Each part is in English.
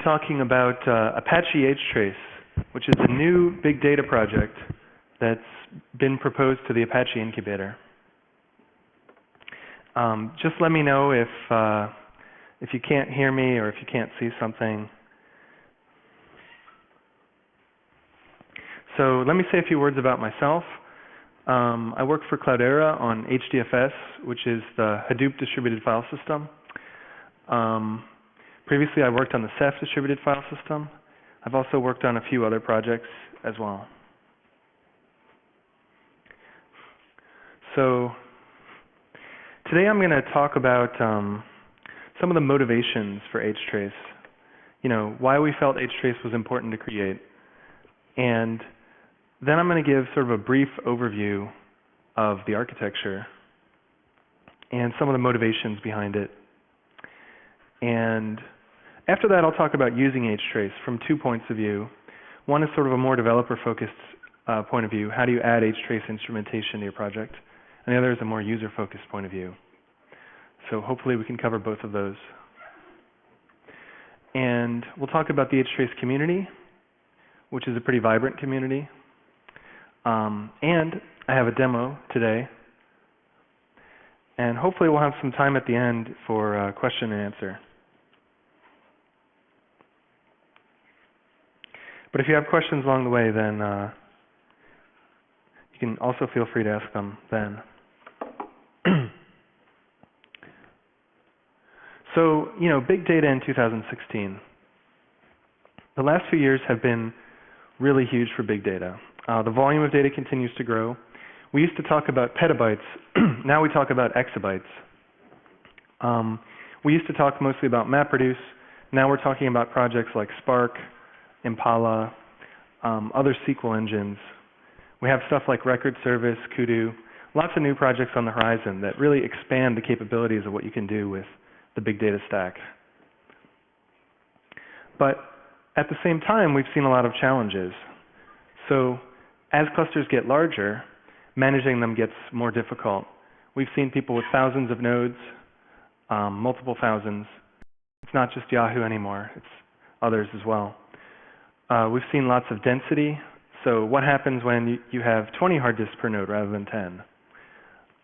Talking about Apache HTrace, which is a new big data project that's been proposed to the Apache incubator. Just let me know if you can't hear me or if you can't see something. So let me say a few words about myself. I work for Cloudera on HDFS, which is the Hadoop distributed file system. Previously, I worked on the Ceph distributed file system. I've also worked on a few other projects as well. So today I'm going to talk about some of the motivations for HTrace, why we felt HTrace was important to create. And then I'm going to give sort of a brief overview of the architecture and some of the motivations behind it. And after that, I'll talk about using HTrace from 2 points of view. One is sort of a more developer-focused point of view. How do you add HTrace instrumentation to your project? And the other is a more user-focused point of view. So hopefully we can cover both of those. And we'll talk about the HTrace community, which is a pretty vibrant community. And I have a demo today. And hopefully we'll have some time at the end for question and answer. But if you have questions along the way, then you can also feel free to ask them then. So, big data in 2016. The last few years have been really huge for big data. The volume of data continues to grow. We used to talk about petabytes. Now we talk about exabytes. We used to talk mostly about MapReduce. Now we're talking about projects like Spark, Impala, other SQL engines. We have stuff like Record Service, Kudu, lots of new projects on the horizon that really expand the capabilities of what you can do with the big data stack. But at the same time, we've seen a lot of challenges. So as clusters get larger, managing them gets more difficult. We've seen people with thousands of nodes, multiple thousands. It's not just Yahoo anymore, it's others as well. We've seen lots of density. So what happens when you have 20 hard disks per node rather than 10?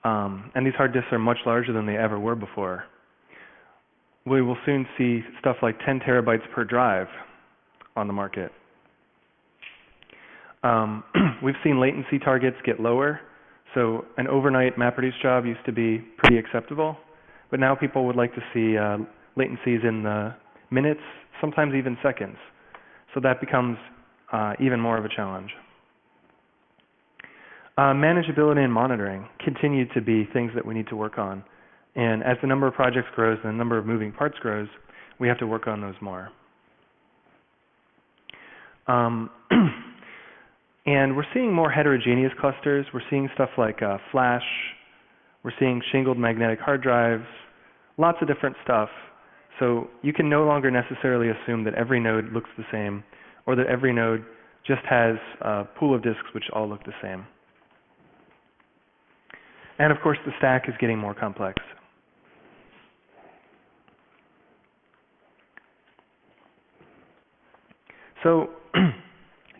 And these hard disks are much larger than they ever were before. We will soon see stuff like 10 terabytes per drive on the market. We've seen latency targets get lower. So an overnight MapReduce job used to be pretty acceptable, but now people would like to see latencies in the minutes, sometimes even seconds. So that becomes even more of a challenge. Manageability and monitoring continue to be things that we need to work on. And as the number of projects grows and the number of moving parts grows, we have to work on those more. And we're seeing more heterogeneous clusters. We're seeing stuff like Flash. We're seeing shingled magnetic hard drives, lots of different stuff. So you can no longer necessarily assume that every node looks the same, or that every node just has a pool of disks which all look the same. And of course, the stack is getting more complex. So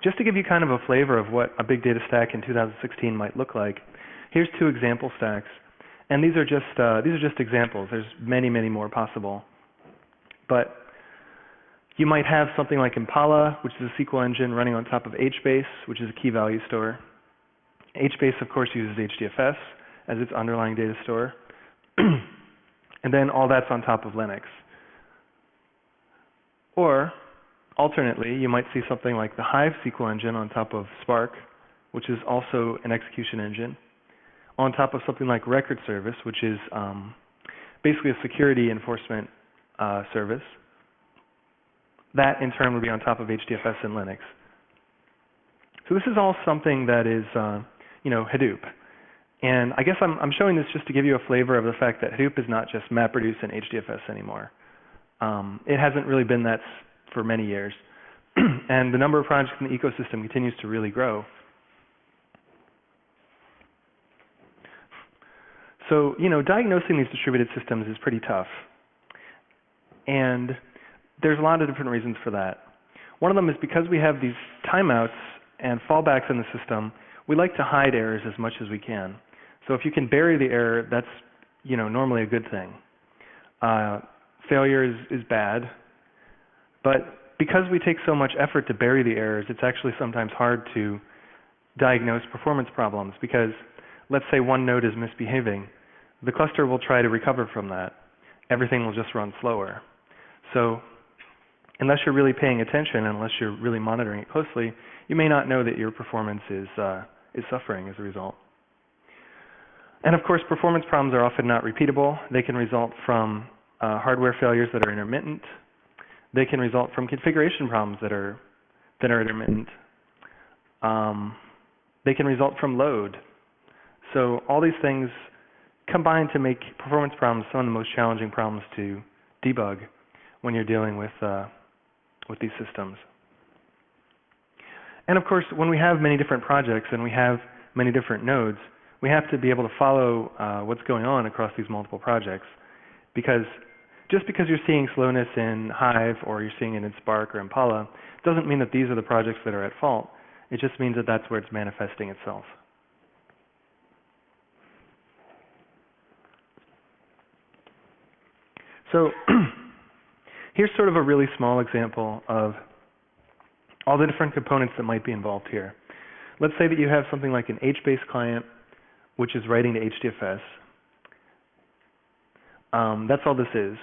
just to give you kind of a flavor of what a big data stack in 2016 might look like, here's 2 example stacks. And these are just examples. There's many, many more possible. But you might have something like Impala, which is a SQL engine running on top of HBase, which is a key value store. HBase, of course, uses HDFS as its underlying data store. And then all that's on top of Linux. Or alternately, you might see something like the Hive SQL engine on top of Spark, which is also an execution engine, on top of something like Record Service, which is basically a security enforcement service. That, in turn, would be on top of HDFS and Linux. So this is all something that is, Hadoop. And I guess I'm showing this just to give you a flavor of the fact that Hadoop is not just MapReduce and HDFS anymore. It hasn't really been that for many years. And the number of projects in the ecosystem continues to really grow. So, diagnosing these distributed systems is pretty tough. And there's a lot of different reasons for that. One of them is because we have these timeouts and fallbacks in the system, we like to hide errors as much as we can. So if you can bury the error, that's normally a good thing. Failure is bad, but because we take so much effort to bury the errors, it's actually sometimes hard to diagnose performance problems because let's say one node is misbehaving. The cluster will try to recover from that. Everything will just run slower. So unless you're really paying attention, unless you're really monitoring it closely, you may not know that your performance is suffering as a result. And of course, performance problems are often not repeatable. They can result from hardware failures that are intermittent. They can result from configuration problems that are intermittent. They can result from load. So all these things combine to make performance problems some of the most challenging problems to debug when you're dealing with these systems. And of course, when we have many different projects and we have many different nodes, we have to be able to follow what's going on across these multiple projects. Because just because you're seeing slowness in Hive or you're seeing it in Spark or Impala doesn't mean that these are the projects that are at fault. It just means that that's where it's manifesting itself. So here's sort of a really small example of all the different components that might be involved here. Let's say that you have something like an HBase client, which is writing to HDFS. That's all this is.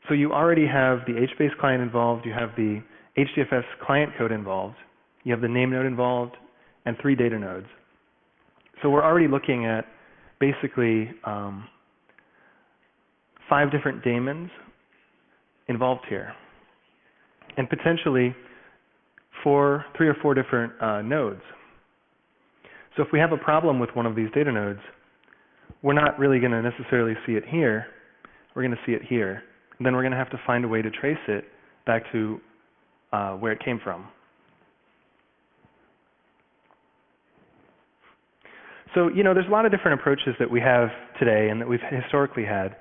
So you already have the HBase client involved, you have the HDFS client code involved, you have the name node involved, and 3 data nodes. So we're already looking at basically 5 different daemons involved here, and potentially 3 or 4 different nodes. So if we have a problem with one of these data nodes, we're not really going to necessarily see it here. We're going to see it here. And then we're going to have to find a way to trace it back to where it came from. So, there's a lot of different approaches that we have today and that we've historically had.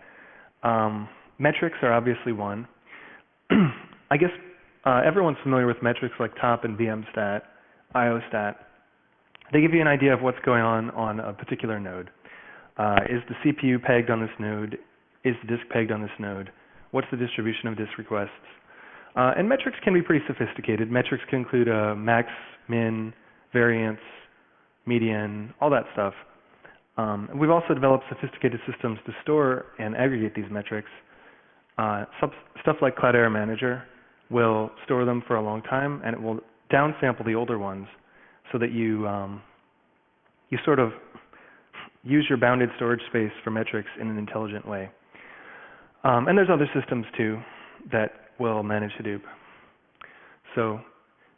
Metrics are obviously one. I guess everyone's familiar with metrics like top and VMstat, IOstat. They give you an idea of what's going on a particular node. Is the CPU pegged on this node? Is the disk pegged on this node? What's the distribution of disk requests? And metrics can be pretty sophisticated. Metrics can include max, min, variance, median, all that stuff. We've also developed sophisticated systems to store and aggregate these metrics. Stuff like Cloud Error Manager will store them for a long time, and it will downsample the older ones so that you sort of use your bounded storage space for metrics in an intelligent way. And there's other systems too that will manage Hadoop. So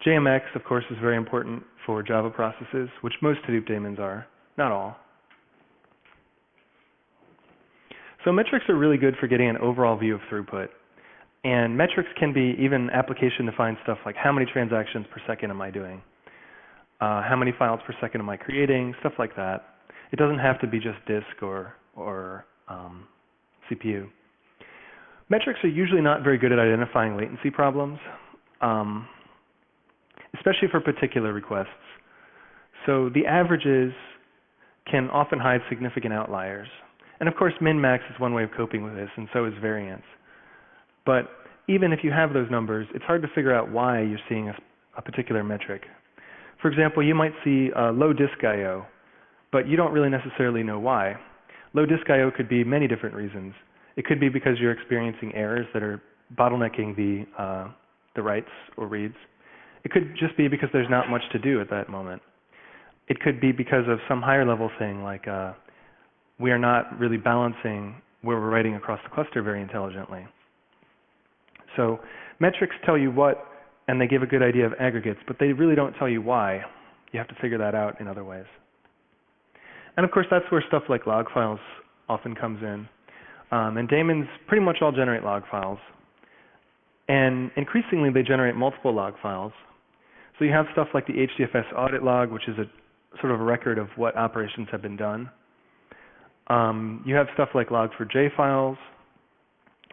JMX, of course, is very important for Java processes, which most Hadoop daemons are, not all. So metrics are really good for getting an overall view of throughput. And metrics can be even application-defined stuff like how many transactions per second am I doing? How many files per second am I creating? Stuff like that. It doesn't have to be just disk or CPU. Metrics are usually not very good at identifying latency problems, especially for particular requests. So the averages can often hide significant outliers. And of course, min-max is one way of coping with this, and so is variance. But even if you have those numbers, it's hard to figure out why you're seeing a particular metric. For example, you might see low disk I/O, but you don't really necessarily know why. Low disk I/O could be many different reasons. It could be because you're experiencing errors that are bottlenecking the writes or reads. It could just be because there's not much to do at that moment. It could be because of some higher level thing, like we are not really balancing where we're writing across the cluster very intelligently. So metrics tell you what, and they give a good idea of aggregates, but they really don't tell you why. You have to figure that out in other ways. And of course, that's where stuff like log files often comes in. And daemons pretty much all generate log files. And increasingly, they generate multiple log files. So you have stuff like the HDFS audit log, which is a sort of a record of what operations have been done. You have stuff like log4j files.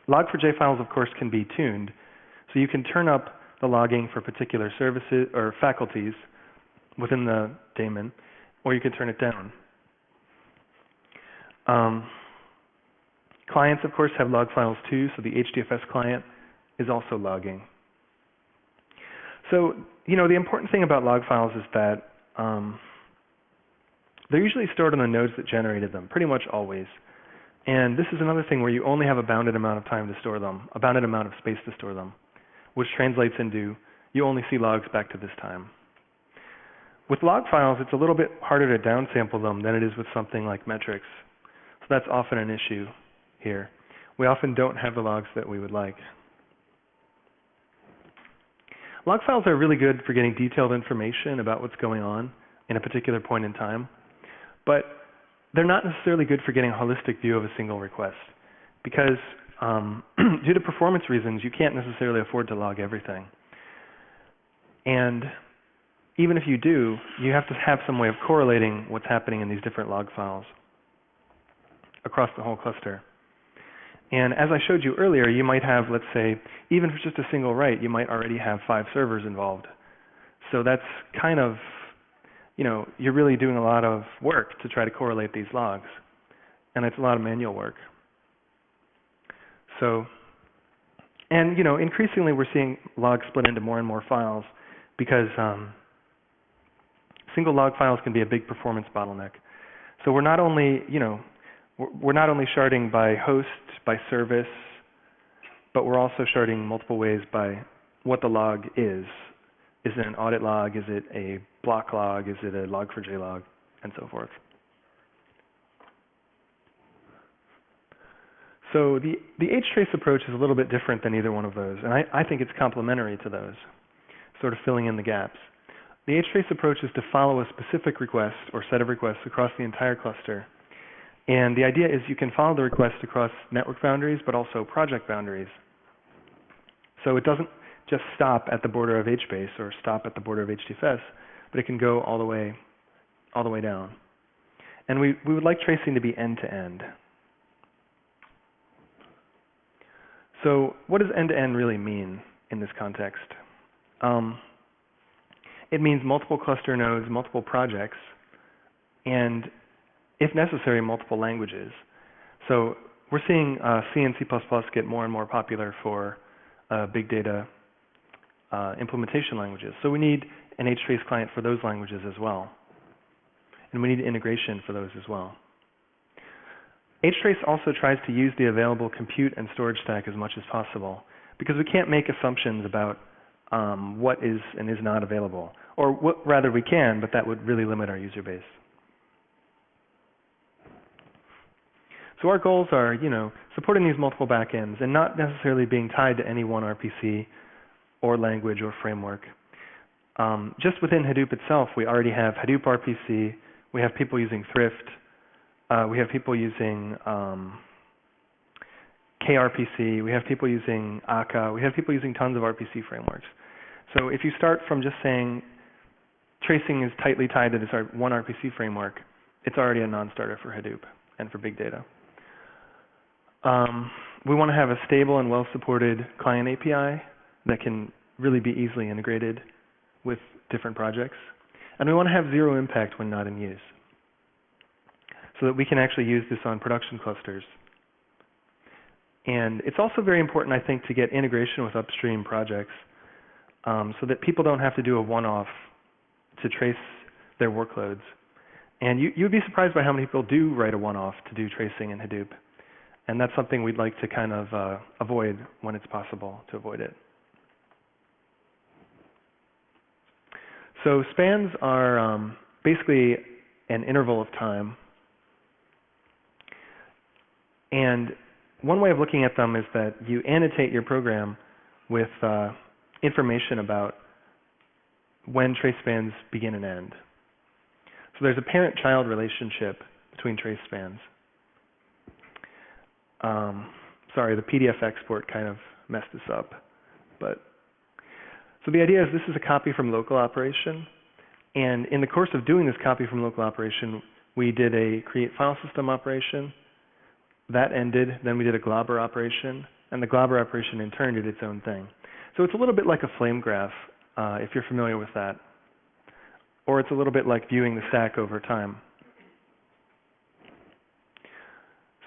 Log4j files, of course, can be tuned So you can turn up the logging for particular services or faculties within the daemon, or you can turn it down. Clients, of course, have log files too, so the HDFS client is also logging. So, the important thing about log files is that they're usually stored on the nodes that generated them, pretty much always. And this is another thing where you only have a bounded amount of time to store them, a bounded amount of space to store them, which translates into you only see logs back to this time. With log files, it's a little bit harder to downsample them than it is with something like metrics. So that's often an issue here. We often don't have the logs that we would like. Log files are really good for getting detailed information about what's going on in a particular point in time, but they're not necessarily good for getting a holistic view of a single request because due to performance reasons, you can't necessarily afford to log everything. And even if you do, you have to have some way of correlating what's happening in these different log files across the whole cluster. And as I showed you earlier, you might have, let's say, even for just a single write, you might already have 5 servers involved. So that's kind of, you're really doing a lot of work to try to correlate these logs. And it's a lot of manual work. So, and increasingly we're seeing logs split into more and more files because single log files can be a big performance bottleneck. So we're not only, we're not only sharding by host, by service, but we're also sharding multiple ways by what the log is. Is it an audit log? Is it a block log? Is it a log4j log? And so forth. So the HTrace approach is a little bit different than either one of those, and I think it's complementary to those, sort of filling in the gaps. The HTrace approach is to follow a specific request or set of requests across the entire cluster. And the idea is you can follow the request across network boundaries, but also project boundaries. So it doesn't just stop at the border of HBase or stop at the border of HDFS, but it can go all the way down. And we would like tracing to be end-to-end. So what does end-to-end really mean in this context? It means multiple cluster nodes, multiple projects, and if necessary, multiple languages. So we're seeing C and C++ get more and more popular for big data implementation languages. So we need an HTrace client for those languages as well. And we need integration for those as well. HTrace also tries to use the available compute and storage stack as much as possible because we can't make assumptions about what is and is not available. Or rather we can, but that would really limit our user base. So our goals are, supporting these multiple backends and not necessarily being tied to any one RPC or language or framework. Just within Hadoop itself, we already have Hadoop RPC. We have people using Thrift. We have people using KRPC. We have people using Akka. We have people using tons of RPC frameworks. So if you start from just saying tracing is tightly tied to this one RPC framework, it's already a non-starter for Hadoop and for big data. We want to have a stable and well-supported client API that can really be easily integrated with different projects. And we want to have zero impact when not in use, so that we can actually use this on production clusters. And it's also very important, I think, to get integration with upstream projects so that people don't have to do a one-off to trace their workloads. And you'd be surprised by how many people do write a one-off to do tracing in Hadoop. And that's something we'd like to kind of avoid when it's possible to avoid it. So spans are basically an interval of time. And one way of looking at them is that you annotate your program with information about when trace spans begin and end. So there's a parent-child relationship between trace spans. Sorry, the PDF export kind of messed this up. So the idea is this is a copy from local operation. And in the course of doing this copy from local operation, we did a create file system operation. That ended. Then we did a globber operation. And the globber operation in turn did its own thing. So it's a little bit like a flame graph, if you're familiar with that. Or it's a little bit like viewing the stack over time.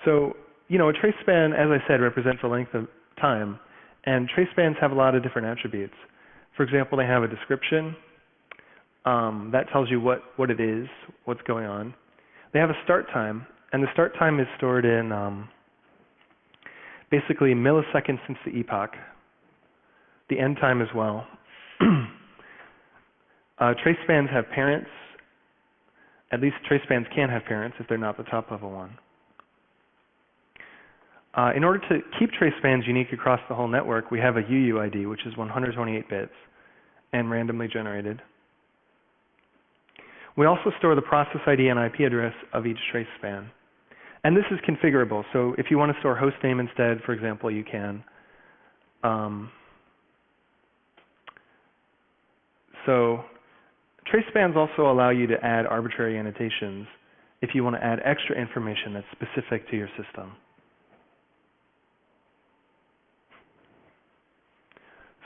So, a trace span, as I said, represents a length of time. And trace spans have a lot of different attributes. For example, they have a description. That tells you what it is, what's going on. They have a start time. And the start time is stored in basically milliseconds since the epoch. The end time as well. Trace spans have parents. At least trace spans can have parents if they're not the top level one. In order to keep trace spans unique across the whole network, we have a UUID, which is 128 bits and randomly generated. We also store the process ID and IP address of each trace span. And this is configurable. So if you want to store host name instead, for example, you can. So trace spans also allow you to add arbitrary annotations if you want to add extra information that's specific to your system.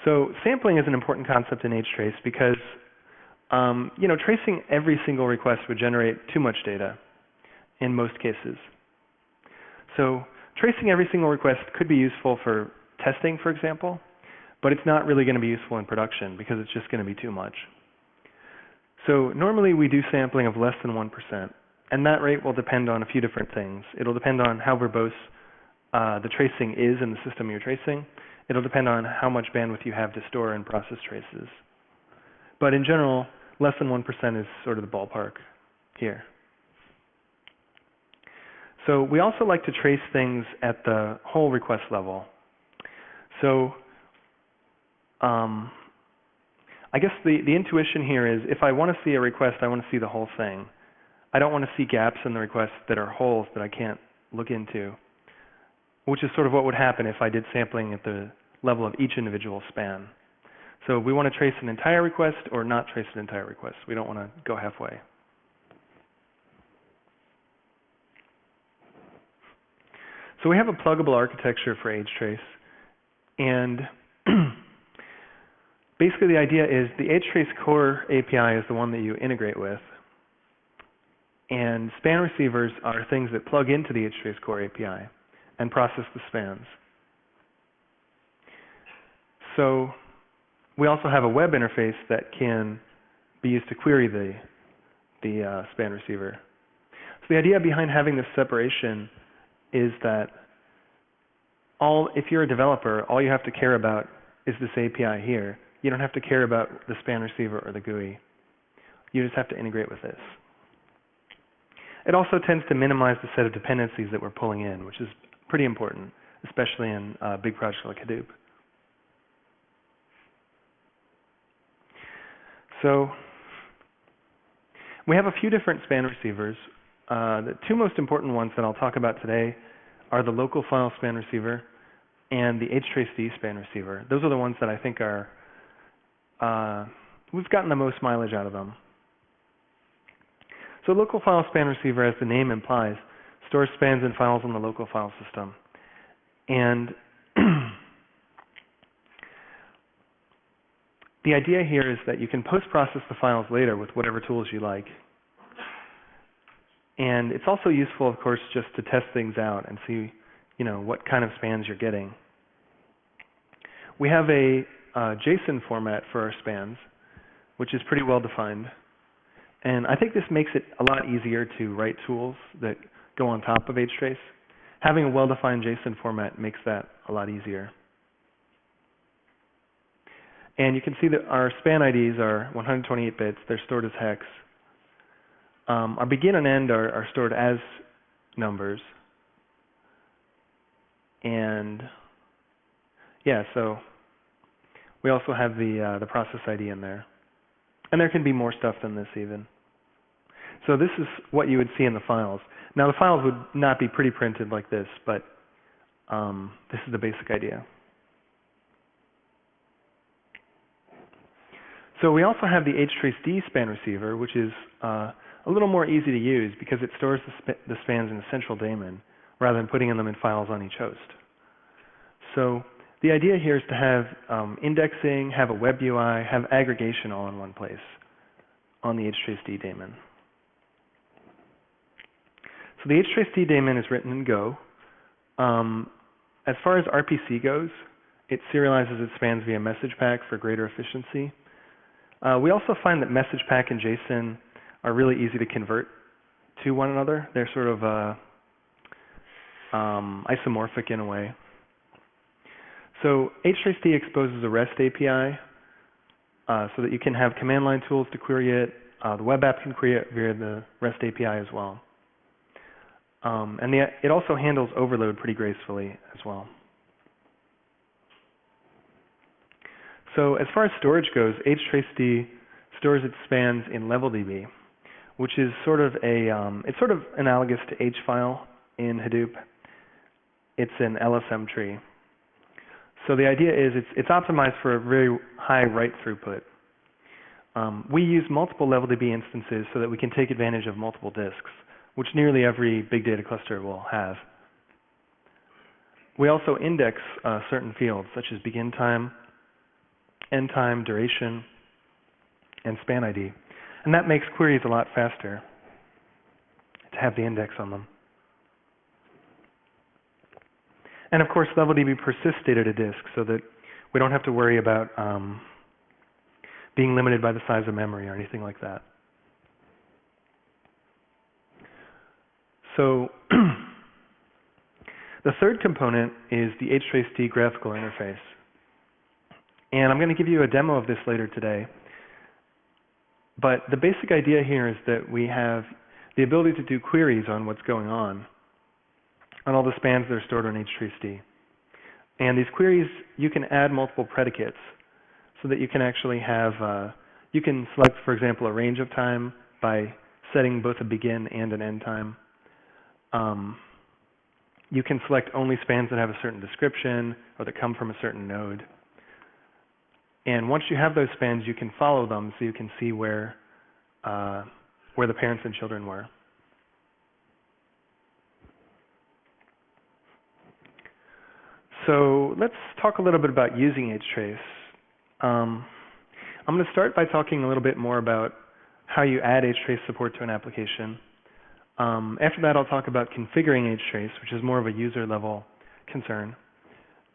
So sampling is an important concept in HTrace because tracing every single request would generate too much data in most cases. So tracing every single request could be useful for testing, for example, but it's not really going to be useful in production because it's just going to be too much. So normally we do sampling of less than 1%, and that rate will depend on a few different things. It'll depend on how verbose the tracing is in the system you're tracing. It'll depend on how much bandwidth you have to store and process traces. But in general, less than 1% is sort of the ballpark here. So we also like to trace things at the whole request level. So I guess the intuition here is if I want to see a request, I want to see the whole thing. I don't want to see gaps in the request that are holes that I can't look into, which is sort of what would happen if I did sampling at the level of each individual span. So we want to trace an entire request or not trace an entire request. We don't want to go halfway. So we have a pluggable architecture for HTrace. And basically the idea is the HTrace core API is the one that you integrate with. And span receivers are things that plug into the HTrace core API and process the spans. So we also have a web interface that can be used to query the span receiver. So the idea behind having this separation is that if you're a developer, all you have to care about is this API here. You don't have to care about the span receiver or the GUI. You just have to integrate with this. It also tends to minimize the set of dependencies that we're pulling in, which is pretty important, especially in a big project like Hadoop. So we have a few different span receivers. The two most important ones that I'll talk about today are the local file span receiver and the HTrace span receiver. Those are the ones that I think are, we've gotten the most mileage out of them. So local file span receiver, as the name implies, stores spans and files on the local file system. And the idea here is that you can post-process the files later with whatever tools you like. And it's also useful, of course, just to test things out and see, what kind of spans you're getting. We have a JSON format for our spans, which is pretty well defined. And I think this makes it a lot easier to write tools that go on top of HTrace. Having a well-defined JSON format makes that a lot easier. And you can see that our span IDs are 128 bits. They're stored as hex. Our begin and end are stored as numbers. And yeah, so we also have the process ID in there. And there can be more stuff than this even. So this is what you would see in the files. Now the files would not be pretty printed like this, but this is the basic idea. So we also have the HTrace span receiver, which is a little more easy to use because it stores the spans in a central daemon rather than putting them in files on each host. So The idea here is to have indexing, have a web UI, have aggregation all in one place on the HTrace daemon. So the HTrace daemon is written in Go. As far as RPC goes, it serializes its spans via message pack for greater efficiency. We also find that message pack and JSON are really easy to convert to one another. They're sort of isomorphic in a way. So HTrace exposes a REST API so that you can have command line tools to query it. The web app can query it via the REST API as well. And it also handles overload pretty gracefully as well. So as far as storage goes, HTrace stores its spans in LevelDB, which is sort of it's sort of analogous to HFile in Hadoop. It's an LSM tree. So the idea is it's optimized for a very high write throughput. We use multiple LevelDB instances so that we can take advantage of multiple disks, which nearly every big data cluster will have. We also index certain fields, such as begin time, end time, duration, and span ID. And that makes queries a lot faster to have the index on them. And of course, LevelDB persists data to disk so that we don't have to worry about being limited by the size of memory or anything like that. So the third component is the HTrace graphical interface. And I'm going to give you a demo of this later today. But the basic idea here is that we have the ability to do queries on what's going on all the spans that are stored on HTrace. And these queries, you can add multiple predicates so that you can actually have, you can select, for example, a range of time by setting both a begin and an end time. You can select only spans that have a certain description or that come from a certain node. And once you have those spans, you can follow them so you can see where the parents and children were. So let's talk a little bit about using HTrace. I'm going to start by talking a little bit more about how you add HTrace support to an application. After that, I'll talk about configuring HTrace, which is more of a user level concern.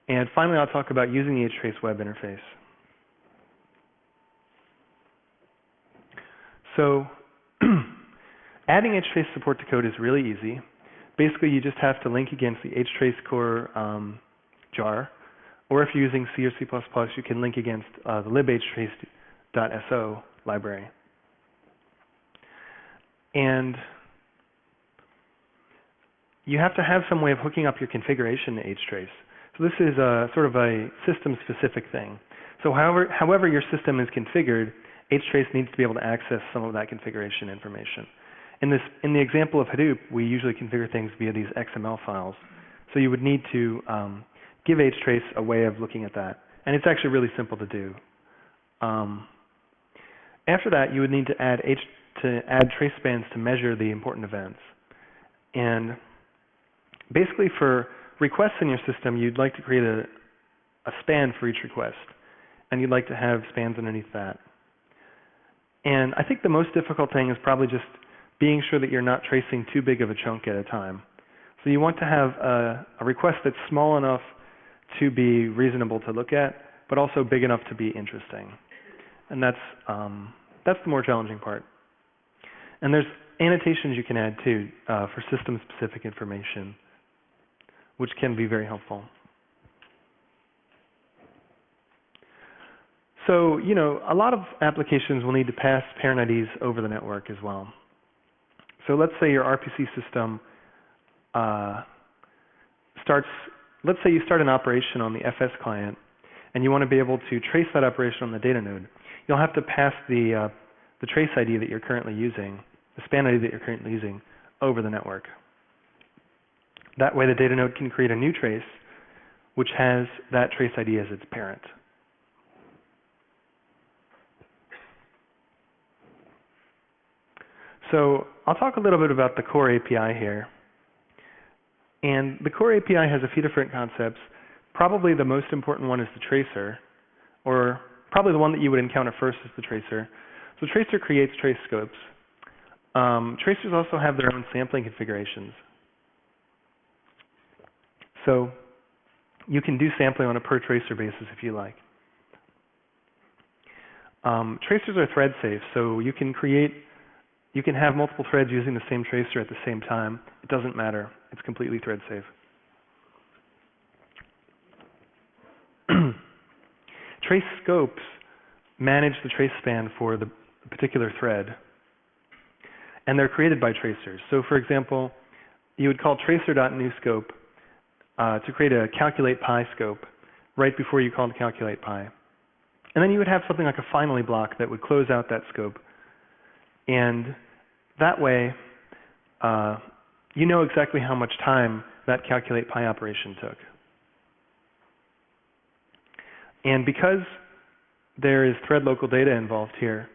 And finally, I'll talk about using the HTrace web interface. So adding HTrace support to code is really easy. Basically, you just have to link against the HTrace core jar, or if you're using C or C++, you can link against the libhtrace.so library. And you have to have some way of hooking up your configuration to HTrace. So this is sort of a system-specific thing. So however your system is configured, HTrace needs to be able to access some of that configuration information. In the example of Hadoop, we usually configure things via these XML files. So you would need to give HTrace a way of looking at that. And it's actually really simple to do. After that, you would need to add trace spans to measure the important events. And basically for requests in your system, you'd like to create a span for each request. And you'd like to have spans underneath that. And I think the most difficult thing is probably just being sure that you're not tracing too big of a chunk at a time. So you want to have a request that's small enough to be reasonable to look at, but also big enough to be interesting. And that's the more challenging part. And there's annotations you can add too for system-specific information, which can be very helpful. So, you know, a lot of applications will need to pass parent IDs over the network as well. So let's say your RPC system let's say you start an operation on the FS client and you want to be able to trace that operation on the data node. You'll have to pass the trace ID that you're currently using, the span ID that you're currently using, over the network. That way the data node can create a new trace which has that trace ID as its parent. So I'll talk a little bit about the core API here. And the core API has a few different concepts. Probably the most important one is the tracer, or probably the one that you would encounter first is the tracer. So the tracer creates trace scopes. Tracers also have their own sampling configurations. So you can do sampling on a per tracer basis if you like. Tracers are thread safe, so you can have multiple threads using the same tracer at the same time. It doesn't matter. It's completely thread safe. Trace scopes manage the trace span for the particular thread, and they're created by tracers. So for example, you would call tracer.newScope to create a calculate pi scope right before you called calculate pi. And then you would have something like a finally block that would close out that scope. And that way, you know exactly how much time that calculate pi operation took. And because there is thread local data involved here,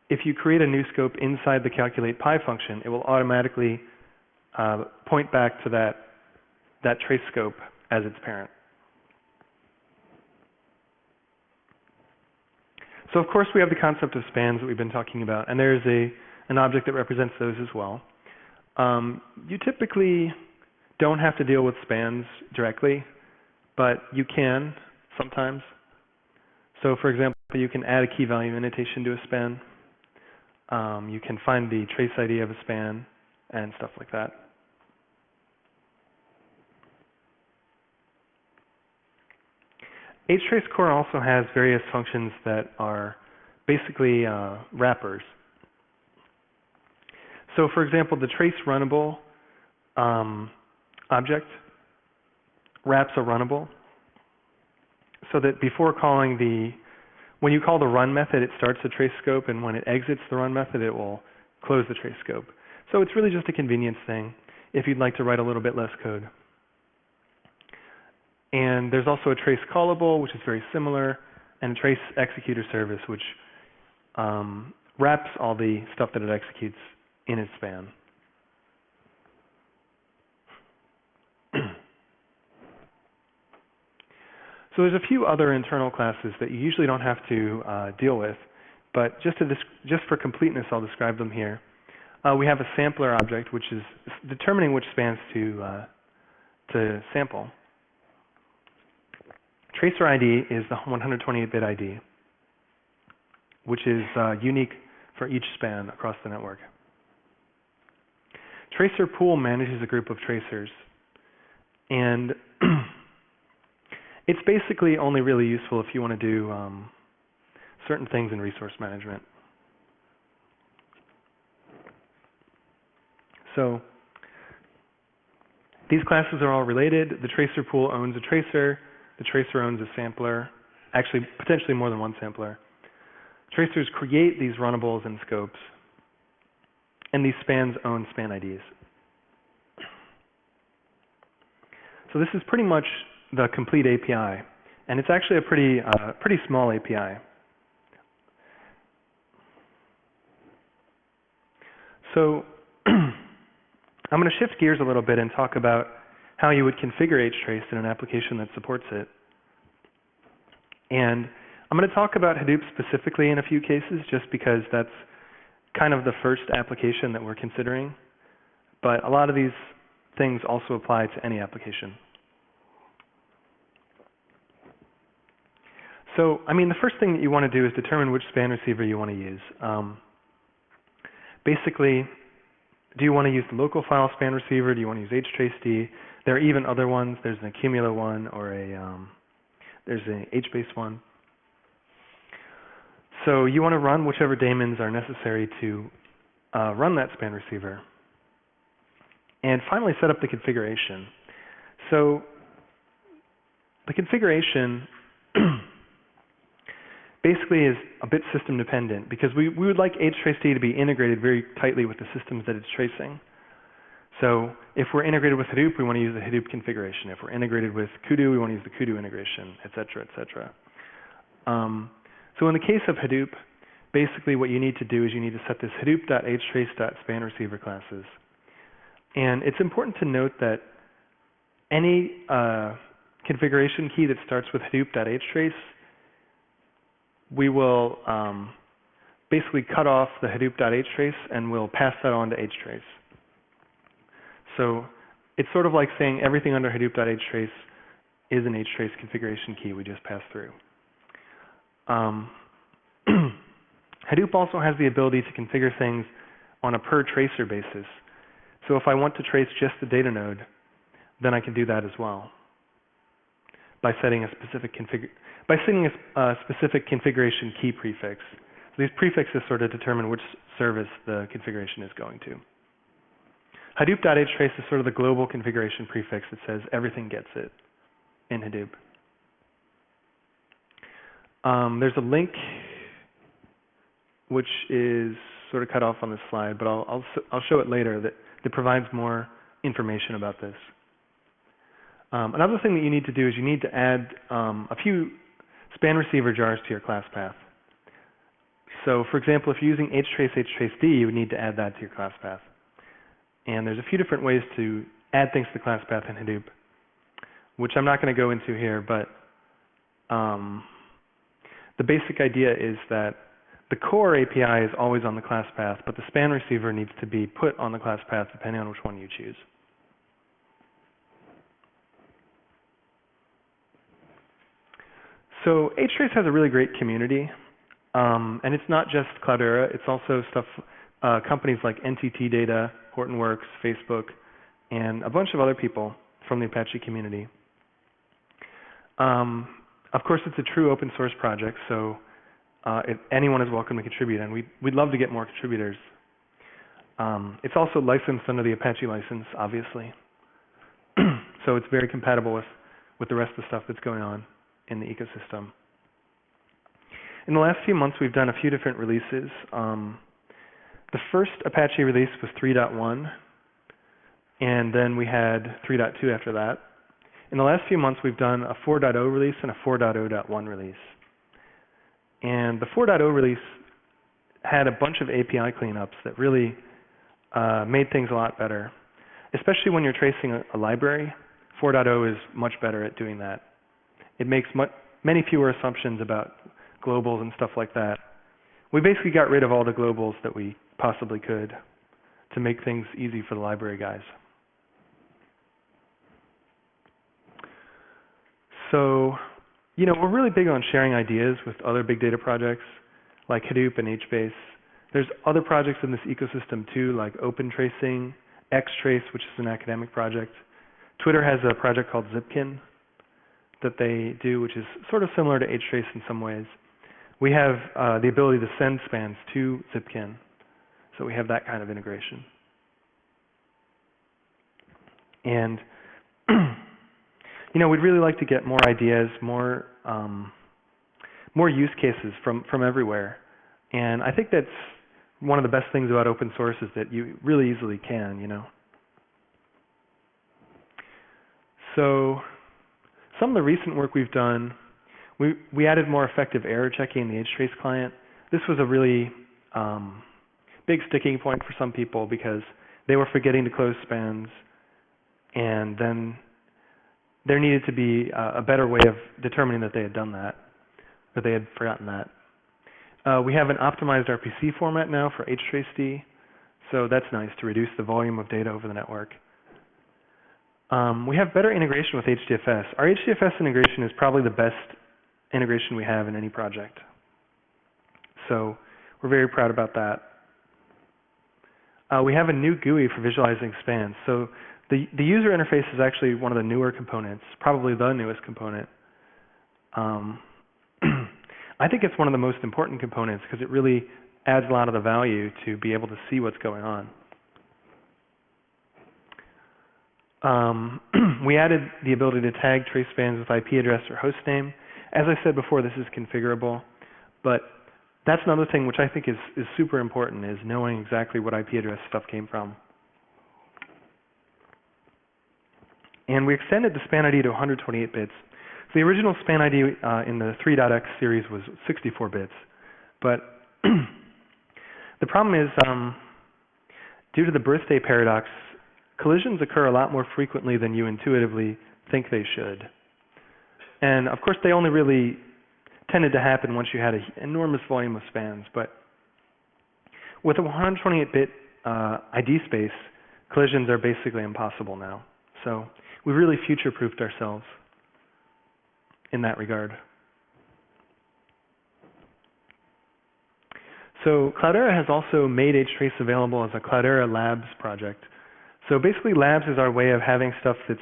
if you create a new scope inside the calculate pi function, it will automatically point back to that trace scope as its parent. So of course we have the concept of spans that we've been talking about, and there's an object that represents those as well. You typically don't have to deal with spans directly, but you can sometimes. So for example, you can add a key value annotation to a span. You can find the trace ID of a span and stuff like that. HTrace core also has various functions that are basically wrappers. So for example, the trace runnable object wraps a runnable so that before calling when you call the run method, it starts the trace scope, and when it exits the run method, it will close the trace scope. So it's really just a convenience thing if you'd like to write a little bit less code. And there's also a trace callable, which is very similar, and a trace executor service, which wraps all the stuff that it executes in its span. So there's a few other internal classes that you usually don't have to deal with, but just for completeness, I'll describe them here. We have a sampler object, which is determining which spans to sample. Tracer ID is the 128-bit ID, which is unique for each span across the network. Tracer pool manages a group of tracers, and it's basically only really useful if you want to do certain things in resource management. So these classes are all related. The tracer pool owns a tracer. The tracer owns a sampler, actually potentially more than one sampler. Tracers create these runnables and scopes, and these spans own span IDs. So this is pretty much the complete API, and it's actually a pretty small API. So I'm going to shift gears a little bit and talk about how you would configure HTrace in an application that supports it. And I'm going to talk about Hadoop specifically in a few cases, just because that's kind of the first application that we're considering. But a lot of these things also apply to any application. So, I mean, the first thing that you want to do is determine which span receiver you want to use. Basically, do you want to use the local file span receiver? Do you want to use HTraceD? There are even other ones. There's an accumular one, or there's an HBase one. So you want to run whichever daemons are necessary to run that span receiver. And finally, set up the configuration. So the configuration basically is a bit system dependent, because we would like HTraceD to be integrated very tightly with the systems that it's tracing. So if we're integrated with Hadoop, we want to use the Hadoop configuration. If we're integrated with Kudu, we want to use the Kudu integration, et cetera, et cetera. So in the case of Hadoop, basically what you need to do is you need to set this Hadoop.htrace.spanReceiver classes. And it's important to note that any configuration key that starts with Hadoop.htrace, we will basically cut off the Hadoop.htrace and we'll pass that on to HTrace. So it's sort of like saying everything under Hadoop.htrace is an HTrace configuration key we just passed through. Hadoop also has the ability to configure things on a per tracer basis. So if I want to trace just the data node, then I can do that as well by setting a specific specific configuration key prefix. So these prefixes sort of determine which service the configuration is going to. Hadoop.htrace is sort of the global configuration prefix that says everything gets it in Hadoop. There's a link which is sort of cut off on this slide, but I'll show it later that provides more information about this. Another thing that you need to do is you need to add a few span receiver jars to your class path. So for example, if you're using HTrace, HTraceD, you would need to add that to your class path. And there's a few different ways to add things to the class path in Hadoop, which I'm not going to go into here, but the basic idea is that the core API is always on the class path, but the span receiver needs to be put on the class path depending on which one you choose. So HTrace has a really great community, and it's not just Cloudera, it's also stuff, companies like NTT Data, Hortonworks, Facebook, and a bunch of other people from the Apache community. Of course, it's a true open source project, so anyone is welcome to contribute, and we'd love to get more contributors. It's also licensed under the Apache license, obviously. So it's very compatible with the rest of the stuff that's going on in the ecosystem. In the last few months, we've done a few different releases. The first Apache release was 3.1, and then we had 3.2 after that. In the last few months, we've done a 4.0 release and a 4.0.1 release. And the 4.0 release had a bunch of API cleanups that really made things a lot better. Especially when you're tracing a library, 4.0 is much better at doing that. It makes many fewer assumptions about globals and stuff like that. We basically got rid of all the globals that we possibly could to make things easy for the library guys. So, you know, we're really big on sharing ideas with other big data projects like Hadoop and HBase. There's other projects in this ecosystem too, like OpenTracing, HTrace, which is an academic project. Twitter has a project called Zipkin that they do, which is sort of similar to HTrace in some ways. We have the ability to send spans to Zipkin, so we have that kind of integration. And you know, we'd really like to get more ideas, more use cases from everywhere. And I think that's one of the best things about open source is that you really easily can, you know. So some of the recent work we've done, we added more effective error checking in the HTrace client. This was a really big sticking point for some people because they were forgetting to close spans, and then there needed to be a better way of determining that they had done that, or they had forgotten that. We have an optimized RPC format now for HTraceD, so that's nice to reduce the volume of data over the network. We have better integration with HDFS. Our HDFS integration is probably the best integration we have in any project. So we're very proud about that. We have a new GUI for visualizing spans. So the user interface is actually one of the newer components, probably the newest component. I think it's one of the most important components because it really adds a lot of the value to be able to see what's going on. We added the ability to tag trace spans with IP address or host name. As I said before, this is configurable, but that's another thing which I think is super important, is knowing exactly what IP address stuff came from. And we extended the span ID to 128 bits. So the original span ID in the 3.x series was 64 bits. But the problem is, due to the birthday paradox, collisions occur a lot more frequently than you intuitively think they should. And of course, they only really tended to happen once you had an enormous volume of spans. But with a 128-bit ID space, collisions are basically impossible now. So we've really future-proofed ourselves in that regard. So Cloudera has also made HTrace available as a Cloudera Labs project. So basically, Labs is our way of having stuff that's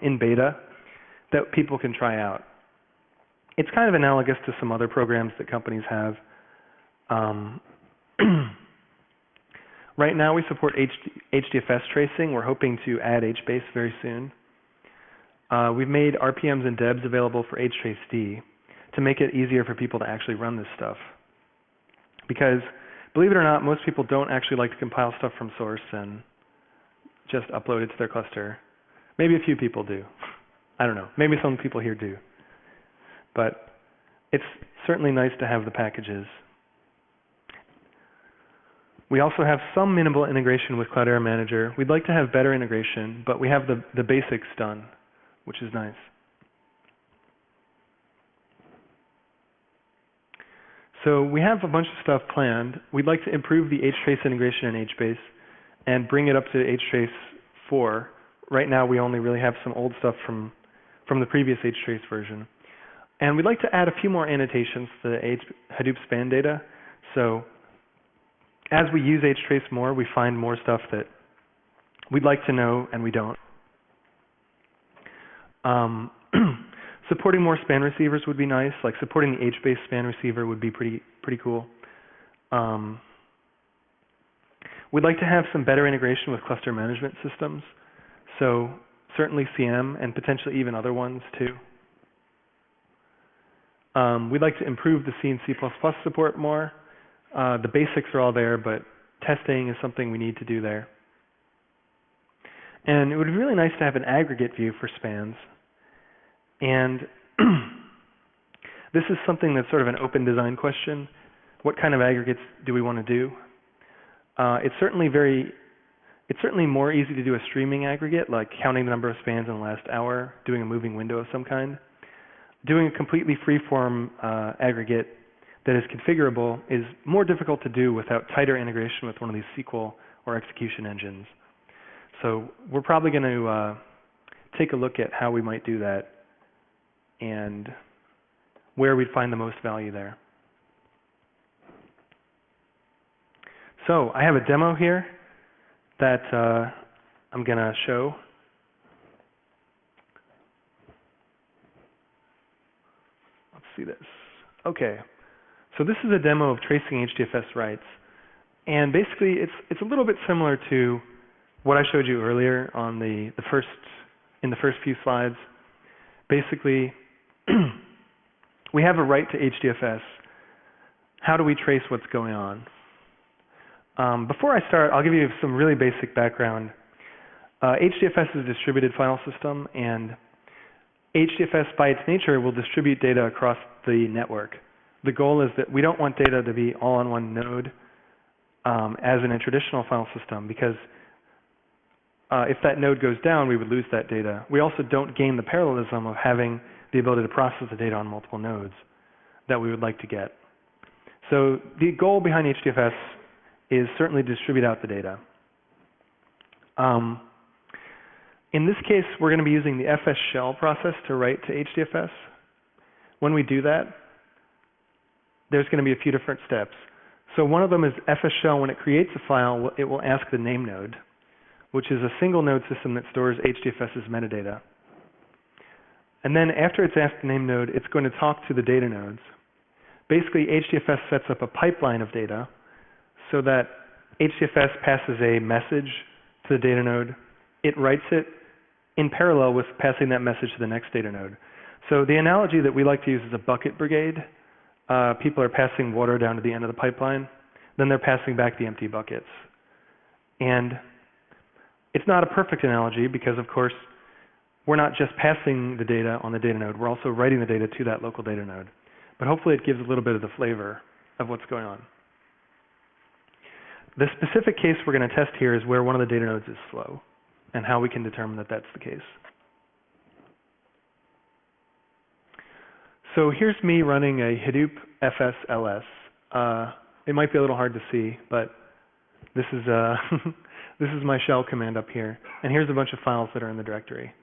in beta that people can try out. It's kind of analogous to some other programs that companies have. Right now, we support HDFS tracing. We're hoping to add HBase very soon. We've made RPMs and DEBs available for HTrace-D to make it easier for people to actually run this stuff. Because, believe it or not, most people don't actually like to compile stuff from source and just upload it to their cluster. Maybe a few people do. I don't know. Maybe some people here do. But it's certainly nice to have the packages. We also have some minimal integration with Cloudera Manager. We'd like to have better integration, but we have the basics done, which is nice. So we have a bunch of stuff planned. We'd like to improve the HTrace integration in HBase and bring it up to HTrace 4. Right now, we only really have some old stuff from the previous HTrace version. And we'd like to add a few more annotations to the Hadoop span data. So as we use HTrace more, we find more stuff that we'd like to know and we don't. Supporting more span receivers would be nice. Like supporting the HBase span receiver would be pretty cool. We'd like to have some better integration with cluster management systems. So certainly CM and potentially even other ones too. We'd like to improve the C and C++ support more. The basics are all there, but testing is something we need to do there. And it would be really nice to have an aggregate view for spans. And this is something that's sort of an open design question. What kind of aggregates do we want to do? It's certainly more easy to do a streaming aggregate, like counting the number of spans in the last hour, doing a moving window of some kind. Doing a completely free-form aggregate that is configurable is more difficult to do without tighter integration with one of these SQL or execution engines. So we're probably going to take a look at how we might do that and where we'd find the most value there. So I have a demo here that I'm going to show. Let's see this. Okay. So this is a demo of tracing HDFS writes. And basically, it's a little bit similar to what I showed you earlier on in the first few slides. Basically, we have a write to HDFS. How do we trace what's going on? Before I start, I'll give you some really basic background. HDFS is a distributed file system, and HDFS, by its nature, will distribute data across the network. The goal is that we don't want data to be all on one node as in a traditional file system, because if that node goes down, we would lose that data. We also don't gain the parallelism of having the ability to process the data on multiple nodes that we would like to get. So the goal behind HDFS is certainly to distribute out the data. In this case, we're going to be using the FS shell process to write to HDFS. When we do that, there's going to be a few different steps. So one of them is FS shell, when it creates a file, it will ask the name node, which is a single node system that stores HDFS's metadata. And then after it's asked the name node, it's going to talk to the data nodes. Basically, HDFS sets up a pipeline of data so that HDFS passes a message to the data node. It writes it in parallel with passing that message to the next data node. So the analogy that we like to use is a bucket brigade. People are passing water down to the end of the pipeline. Then they're passing back the empty buckets. And it's not a perfect analogy because, of course, we're not just passing the data on the data node. We're also writing the data to that local data node. But hopefully it gives a little bit of the flavor of what's going on. The specific case we're going to test here is where one of the data nodes is slow and how we can determine that that's the case. So here's me running a Hadoop fsls. It might be a little hard to see, but this is this is my shell command up here, and here's a bunch of files that are in the directory.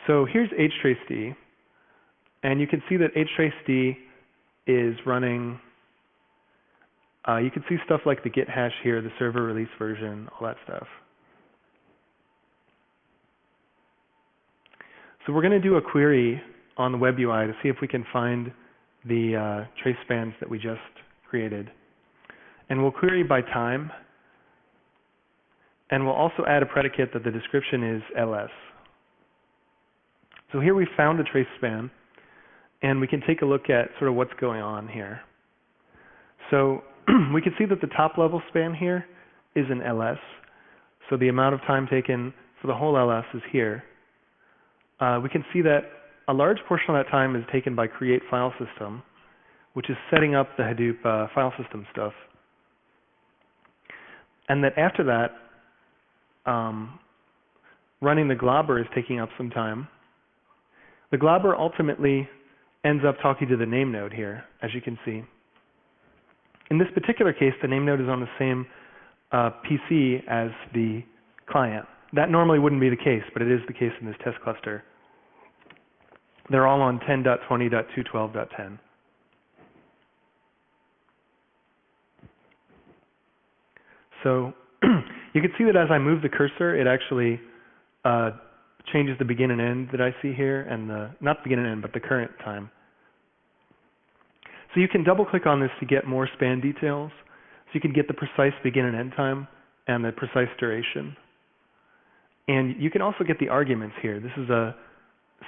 So here's HTraceD, and you can see that HTraceD is running. You can see stuff like the git hash here, the server release version, all that stuff. So we're going to do a query on the web UI to see if we can find the trace spans that we just created. And we'll query by time. And we'll also add a predicate that the description is ls. So here we found a trace span, and we can take a look at sort of what's going on here. So we can see that the top level span here is an ls. So the amount of time taken for the whole ls is here. We can see that a large portion of that time is taken by create file system, which is setting up the Hadoop file system stuff. And that after that, running the globber is taking up some time. The globber ultimately ends up talking to the name node here, as you can see. In this particular case, the name node is on the same PC as the client. That normally wouldn't be the case, but it is the case in this test cluster. They're all on 10.20.212.10. So you can see that as I move the cursor, it actually changes the begin and end that I see here, and not the begin and end, but the current time. So you can double click on this to get more span details. So you can get the precise begin and end time and the precise duration. And you can also get the arguments here. This is a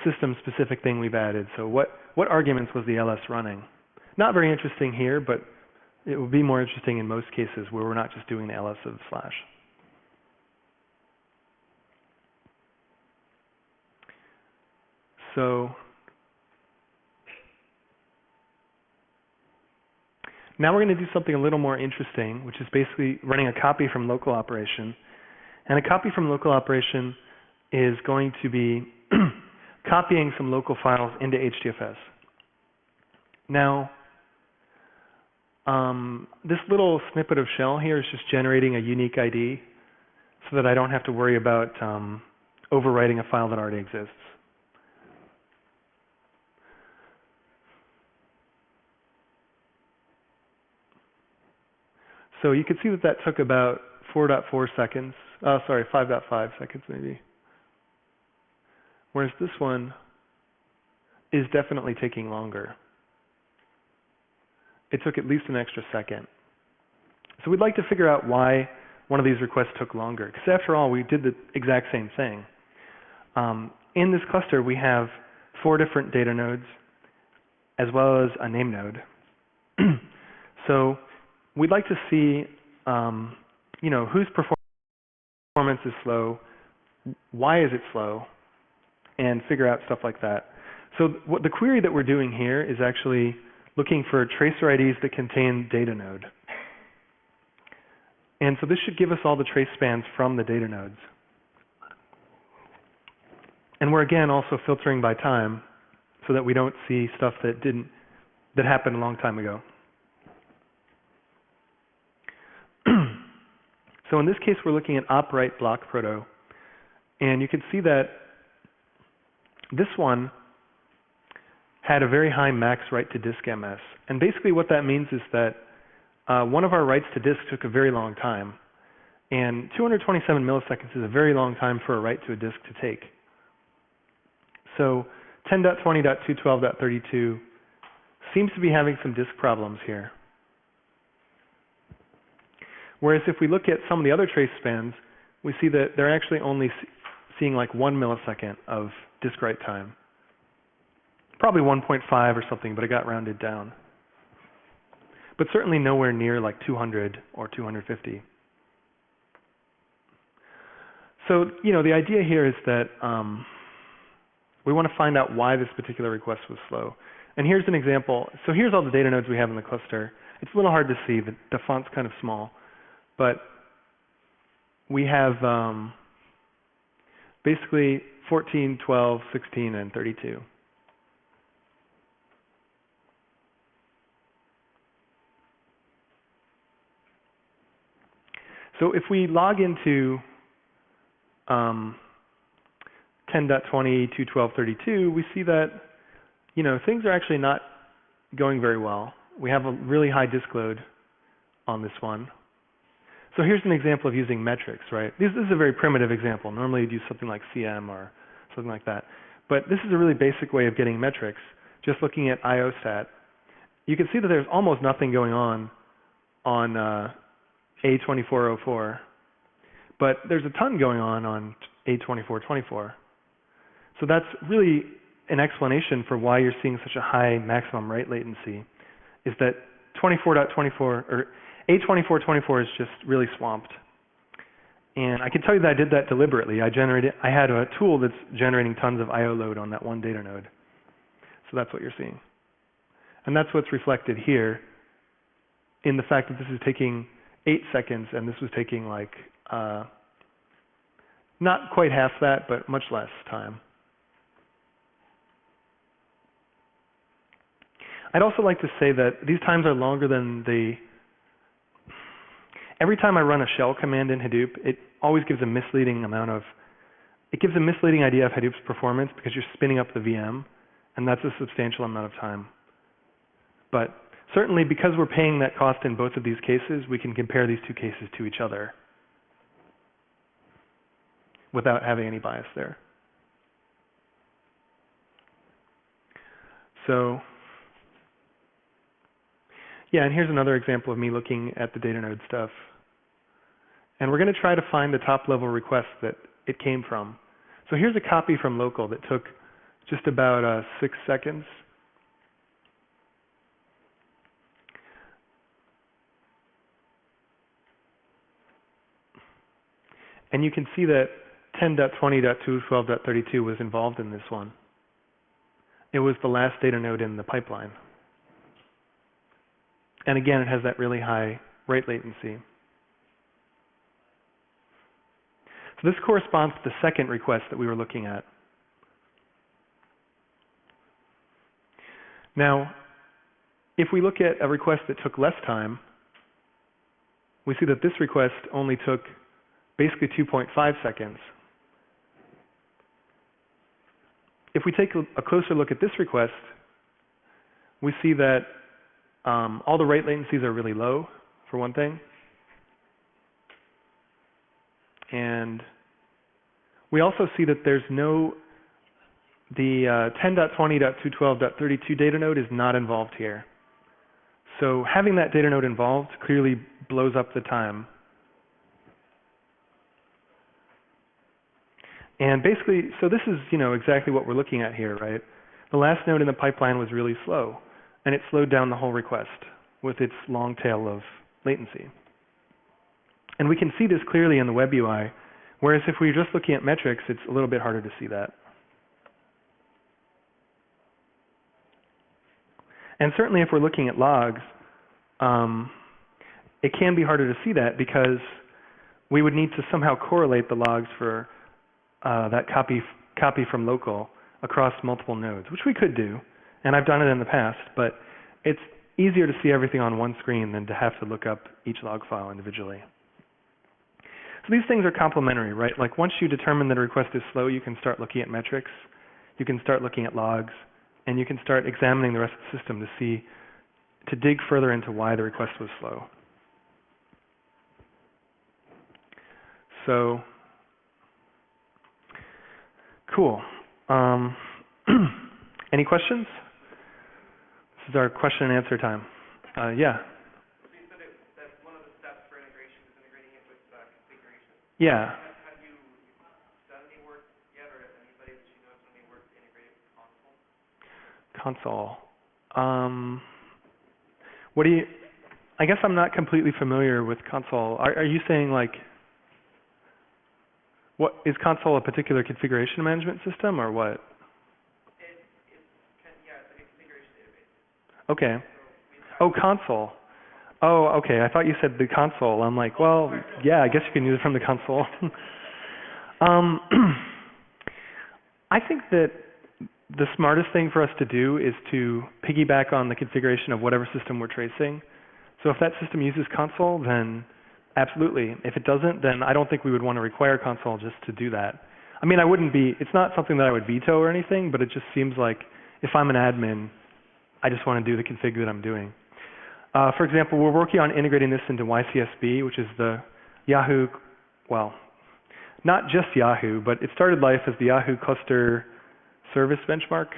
system-specific thing we've added. So what arguments was the ls running? Not very interesting here, but it will be more interesting in most cases where we're not just doing the ls of /. So now we're going to do something a little more interesting, which is basically running a copy from local operation. And a copy from local operation is going to be copying some local files into HDFS. Now, this little snippet of shell here is just generating a unique ID so that I don't have to worry about overwriting a file that already exists. So you can see that that took about 4.4 seconds. Sorry, 5.5 seconds maybe. Whereas this one is definitely taking longer. It took at least an extra second. So we'd like to figure out why one of these requests took longer. Because after all, we did the exact same thing. In this cluster, we have 4 different data nodes, as well as a name node. So we'd like to see, whose performance is slow, why is it slow, and figure out stuff like that. So the query that we're doing here is actually looking for tracer IDs that contain data node. And so this should give us all the trace spans from the data nodes. And we're again also filtering by time so that we don't see stuff that happened a long time ago. So in this case, we're looking at op-write block proto. And you can see that this one had a very high max write to disk MS. And basically what that means is that one of our writes to disk took a very long time. And 227 milliseconds is a very long time for a write to a disk to take. So 10.20.212.32 seems to be having some disk problems here. Whereas if we look at some of the other trace spans, we see that they're actually only seeing like 1 millisecond of disk write time. Probably 1.5 or something, but it got rounded down. But certainly nowhere near like 200 or 250. So, the idea here is that we want to find out why this particular request was slow. And here's an example. So here's all the data nodes we have in the cluster. It's a little hard to see. The font's kind of small. But we have basically 14, 12, 16, and 32. So if we log into 10.20.212.32, we see that, things are actually not going very well. We have a really high disk load on this one. So here's an example of using metrics, right? This is a very primitive example. Normally you'd use something like CM or something like that. But this is a really basic way of getting metrics, just looking at IO stat. You can see that there's almost nothing going on A2404, but there's a ton going on A2424. So that's really an explanation for why you're seeing such a high maximum write latency, is that 24.24 or A2424 is just really swamped. And I can tell you that I did that deliberately. I had a tool that's generating tons of IO load on that one data node. So that's what you're seeing. And that's what's reflected here in the fact that this is taking 8 seconds and this was taking like not quite half that, but much less time. I'd also like to say that these times are longer than every time I run a shell command in Hadoop, it always gives a misleading idea of Hadoop's performance because you're spinning up the VM, and that's a substantial amount of time. But certainly because we're paying that cost in both of these cases, we can compare these two cases to each other without having any bias there. So yeah, and here's another example of me looking at the data node stuff. And we're going to try to find the top level request that it came from. So here's a copy from local that took just about 6 seconds. And you can see that 10.20.212.32 was involved in this one. It was the last data node in the pipeline. And again, it has that really high write latency. So this corresponds to the second request that we were looking at. Now, if we look at a request that took less time, we see that this request only took basically 2.5 seconds. If we take a closer look at this request, we see that all the write latencies are really low, for one thing. And we also see that there's the 10.20.212.32 data node is not involved here. So having that data node involved clearly blows up the time. And basically, so this is exactly what we're looking at here, right? The last node in the pipeline was really slow, and it slowed down the whole request with its long tail of latency. And we can see this clearly in the web UI, whereas if we're just looking at metrics, it's a little bit harder to see that. And certainly if we're looking at logs, it can be harder to see that because we would need to somehow correlate the logs for that copy from local across multiple nodes, which we could do, and I've done it in the past, but it's easier to see everything on one screen than to have to look up each log file individually. So these things are complementary, right? Like once you determine that a request is slow, you can start looking at metrics, you can start looking at logs, and you can start examining the rest of the system to dig further into why the request was slow. So, cool. Any questions? This is our question and answer time. Yeah. So you said that one of the steps for integration is integrating it with configuration. Yeah. Have you done any work yet, or anybody that you know has done any work to integrate it with console? What do you? I guess I'm not completely familiar with console. Are you saying like? What is console a particular configuration management system or what? Yeah, it's like a configuration database. Okay. Oh, console. Oh, okay. I thought you said the console. I'm like, well, yeah, I guess you can use it from the console. I think that the smartest thing for us to do is to piggyback on the configuration of whatever system we're tracing. So if that system uses console, then Absolutely. If it doesn't, then I don't think we would want to require console just to do that. I mean, I wouldn't be, it's not something that I would veto or anything, but it just seems like if I'm an admin, I just want to do the config that I'm doing. For example, we're working on integrating this into YCSB, which is the Yahoo, well, not just Yahoo, but it started life as the Yahoo Cluster Service Benchmark,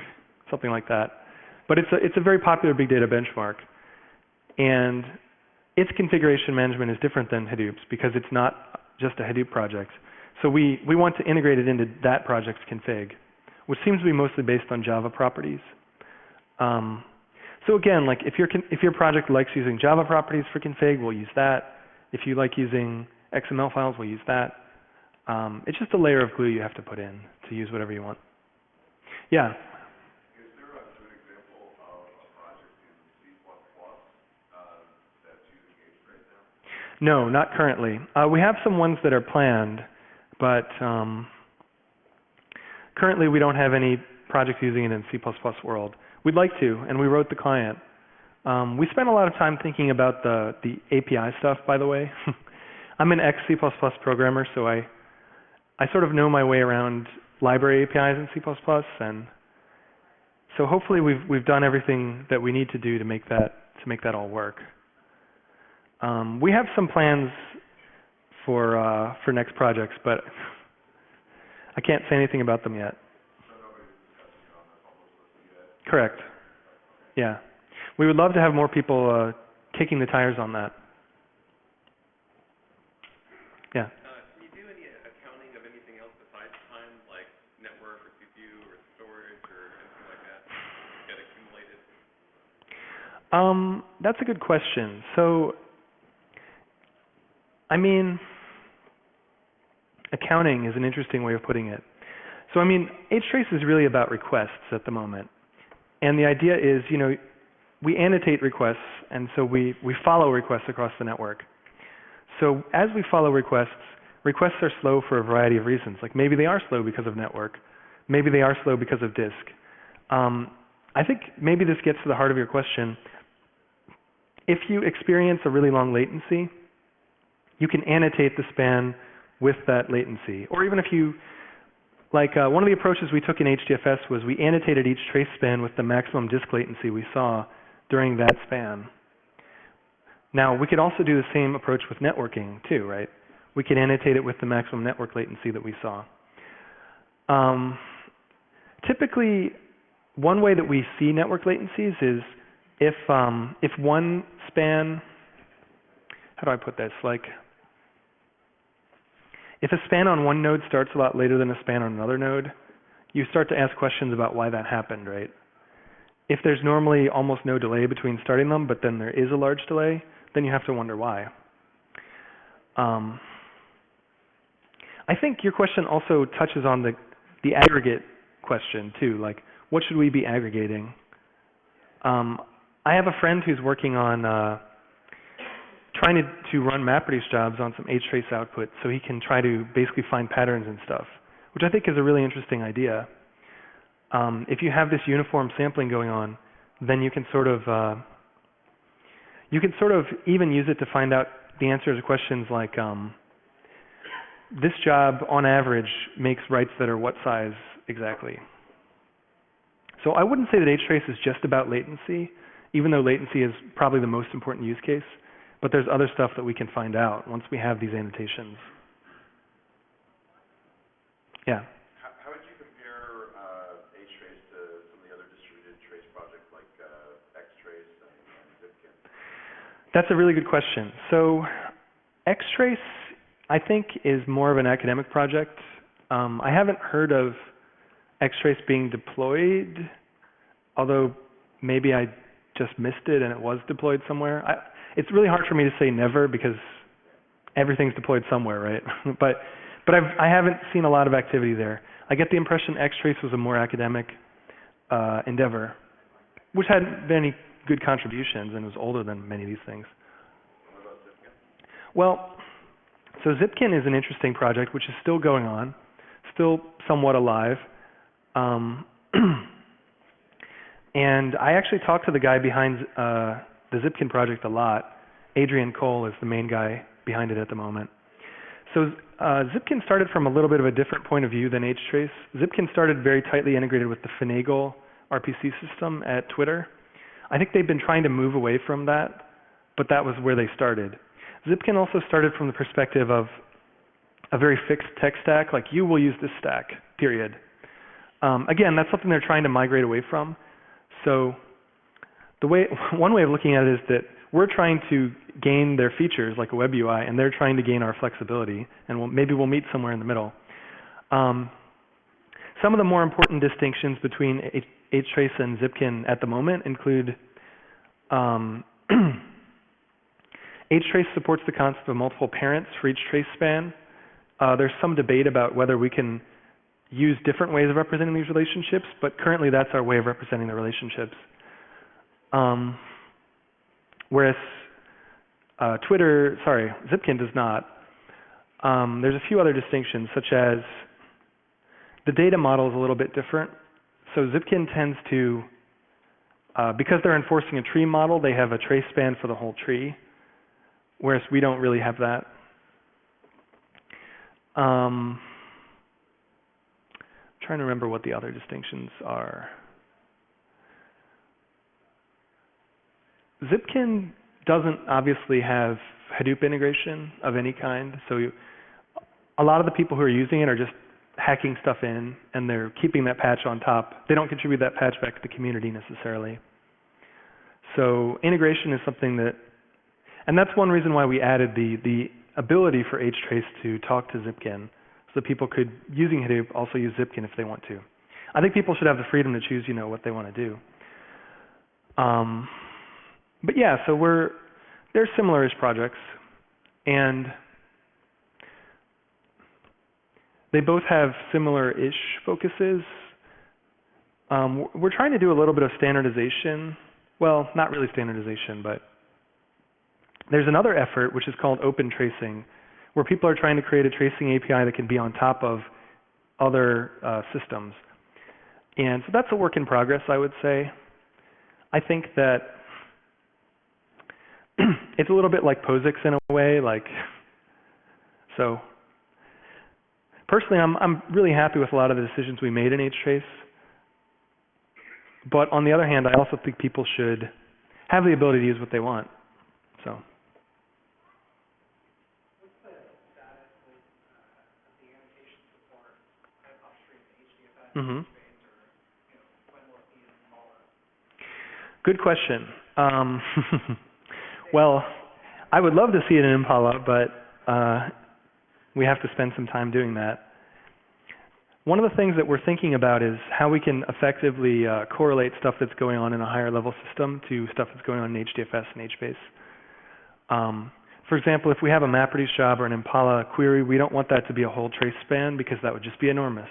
something like that. But it's a very popular big data benchmark. And its configuration management is different than Hadoop's because it's not just a Hadoop project. So we want to integrate it into that project's config, which seems to be mostly based on Java properties. So again, like if your project likes using Java properties for config, we'll use that. If you like using XML files, we'll use that. It's just a layer of glue you have to put in to use whatever you want. Yeah. Is there a good example of a project in C++ that's using HTrace now? No, not currently. We have some ones that are planned, but currently we don't have any projects using it in C++ world. We'd like to, and we wrote the client. We spent a lot of time thinking about the API stuff, by the way. I'm an ex-C++ programmer, so I sort of know my way around library APIs in C++, and so hopefully we've done everything that we need to do to make that all work. We have some plans for next projects, but I can't say anything about them yet. Correct. Yeah. We would love to have more people kicking the tires on that. Yeah. Can you do any accounting of anything else besides time, like network or CPU or storage or anything like that get accumulated? That's a good question. So, I mean, accounting is an interesting way of putting it. So, I mean, HTrace is really about requests at the moment. And the idea is, you know, we annotate requests, and so we follow requests across the network. So as we follow requests are slow for a variety of reasons. Like maybe they are slow because of network. Maybe they are slow because of disk. I think maybe this gets to the heart of your question. If you experience a really long latency, you can annotate the span with that latency. Or even if you, like one of the approaches we took in HDFS was we annotated each trace span with the maximum disk latency we saw during that span. Now, we could also do the same approach with networking too, right? We could annotate it with the maximum network latency that we saw. Typically, one way that we see network latencies is if one span, how do I put this? Like, if a span on one node starts a lot later than a span on another node, you start to ask questions about why that happened, right? If there's normally almost no delay between starting them, but then there is a large delay, then you have to wonder why. I think your question also touches on the aggregate question too, like what should we be aggregating? I have a friend who's working on trying to run MapReduce jobs on some HTrace output so he can try to basically find patterns and stuff, which I think is a really interesting idea. If you have this uniform sampling going on, then you can sort of even use it to find out the answers to questions like this job on average makes writes that are what size exactly. So I wouldn't say that HTrace is just about latency, even though latency is probably the most important use case, but there's other stuff that we can find out once we have these annotations. Yeah. How would you compare HTrace to some of the other distributed trace projects like XTrace and Zipkin? That's a really good question. So XTrace, I think, is more of an academic project. I haven't heard of XTrace being deployed, although maybe I just missed it and it was deployed somewhere. It's really hard for me to say never because everything's deployed somewhere, right? but I haven't seen a lot of activity there. I get the impression XTrace was a more academic endeavor, which hadn't been any good contributions and was older than many of these things. What about Zipkin? Well, so Zipkin is an interesting project which is still going on, still somewhat alive. And I actually talked to the guy behind the Zipkin project a lot. Adrian Cole is the main guy behind it at the moment. So Zipkin started from a little bit of a different point of view than HTrace. Zipkin started very tightly integrated with the Finagle RPC system at Twitter. I think they've been trying to move away from that, but that was where they started. Zipkin also started from the perspective of a very fixed tech stack, like you will use this stack, period. Again, that's something they're trying to migrate away from. So one way of looking at it is that we're trying to gain their features like a web UI, and they're trying to gain our flexibility, and maybe we'll meet somewhere in the middle. Some of the more important distinctions between HTrace and Zipkin at the moment include HTrace supports the concept of multiple parents for each trace span. There's some debate about whether we can use different ways of representing these relationships, but currently that's our way of representing the relationships. Whereas Zipkin does not. There's a few other distinctions, such as the data model is a little bit different. So Zipkin tends to, because they're enforcing a tree model, they have a trace span for the whole tree, whereas we don't really have that. Trying to remember what the other distinctions are. Zipkin doesn't obviously have Hadoop integration of any kind, so a lot of the people who are using it are just hacking stuff in, and they're keeping that patch on top. They don't contribute that patch back to the community necessarily. So integration is something that, and that's one reason why we added the ability for HTrace to talk to Zipkin, so that people could, using Hadoop, also use Zipkin if they want to. I think people should have the freedom to choose, what they want to do. But yeah, so they're similar-ish projects, and they both have similar-ish focuses. We're trying to do a little bit of standardization. Well, not really standardization, but there's another effort which is called open tracing, where people are trying to create a tracing API that can be on top of other systems. And so that's a work in progress, I would say. I think that it's a little bit like POSIX in a way, so personally I'm really happy with a lot of the decisions we made in HTrace. But on the other hand, I also think people should have the ability to use what they want. So. What's the status of the annotation support upstream to HDFS Mm-hmm. space, or when will it be in Impala? Good question. Well, I would love to see it in Impala, but we have to spend some time doing that. One of the things that we're thinking about is how we can effectively correlate stuff that's going on in a higher level system to stuff that's going on in HDFS and HBase. For example, if we have a MapReduce job or an Impala query, we don't want that to be a whole trace span because that would just be enormous.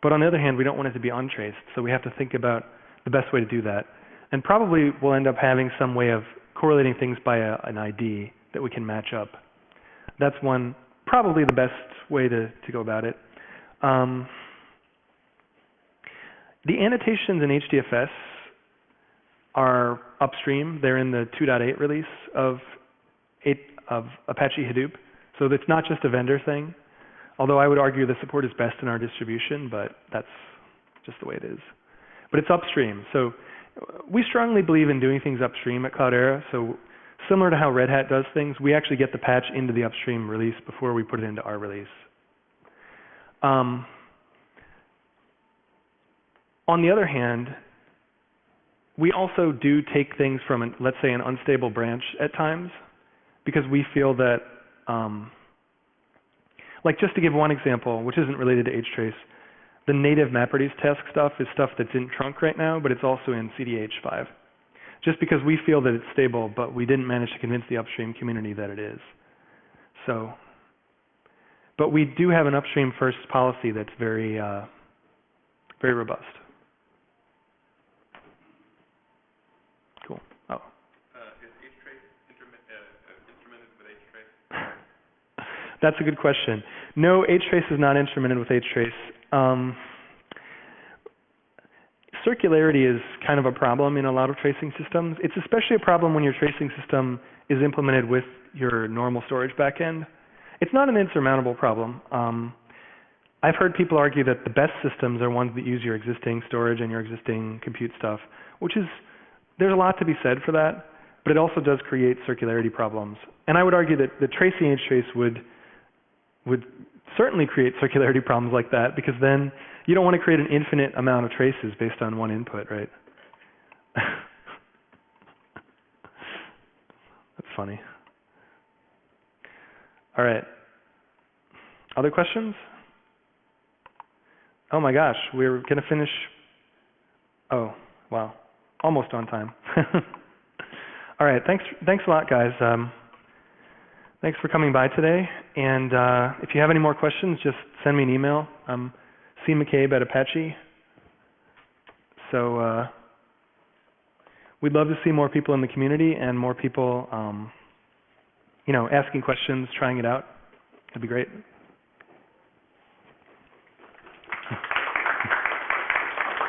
But on the other hand, we don't want it to be untraced, so we have to think about the best way to do that. And probably we'll end up having some way of correlating things by an ID that we can match up. That's probably the best way to go about it. The annotations in HDFS are upstream. They're in the 2.8 release of Apache Hadoop. So it's not just a vendor thing, although I would argue the support is best in our distribution, but that's just the way it is. But it's upstream. So we strongly believe in doing things upstream at Cloudera. So similar to how Red Hat does things, we actually get the patch into the upstream release before we put it into our release. On the other hand, we also do take things from, let's say, an unstable branch at times, because we feel that, just to give one example, which isn't related to HTrace, the native MapReduce task stuff is stuff that's in trunk right now, but it's also in CDH5. Just because we feel that it's stable, but we didn't manage to convince the upstream community that it is. So, but we do have an upstream first policy that's very, very robust. Cool. Oh. Is HTrace instrumented with HTrace? That's a good question. No, HTrace is not instrumented with HTrace. circularity is kind of a problem in a lot of tracing systems. It's especially a problem when your tracing system is implemented with your normal storage backend. It's not an insurmountable problem. I've heard people argue that the best systems are ones that use your existing storage and your existing compute stuff, which is, there's a lot to be said for that, but it also does create circularity problems. And I would argue that the tracing HTrace would certainly create circularity problems like that, because then you don't want to create an infinite amount of traces based on one input, right? That's funny. All right. Other questions? Oh my gosh, we're going to finish. Oh, wow. Almost on time. All right, thanks a lot, guys. Thanks for coming by today. And if you have any more questions, just send me an email. C. McCabe at Apache. So we'd love to see more people in the community and more people, asking questions, trying it out. That'd be great.